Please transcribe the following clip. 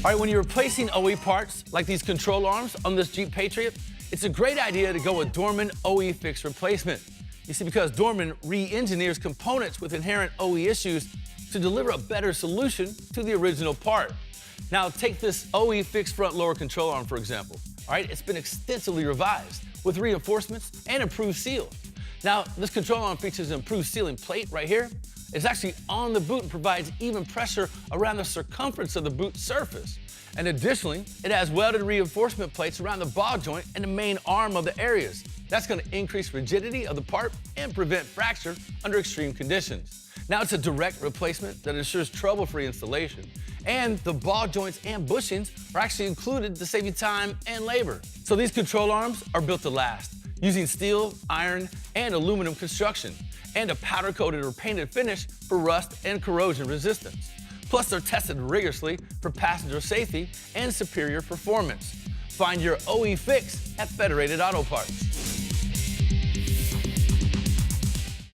All right, when you're replacing OE parts, like these control arms on this Jeep Patriot, it's a great idea to go with Dorman OE fix replacement. You see, because Dorman re-engineers components with inherent OE issues to deliver a better solution to the original part. Now, take this OE fixed front lower control arm, for example. All right, it's been extensively revised with reinforcements and improved seal. Now, this control arm features an improved sealing plate right here. It's actually on the boot and provides even pressure around the circumference of the boot surface. And additionally, it has welded reinforcement plates around the ball joint and the main arm of the areas. That's going to increase rigidity of the part and prevent fracture under extreme conditions. Now, it's a direct replacement that ensures trouble-free installation. And the ball joints and bushings are actually included to save you time and labor. So these control arms are built to last, using steel, iron, and aluminum construction, and a powder-coated or painted finish for rust and corrosion resistance. Plus, they're tested rigorously for passenger safety and superior performance. Find your OE fix at Federated Auto Parts.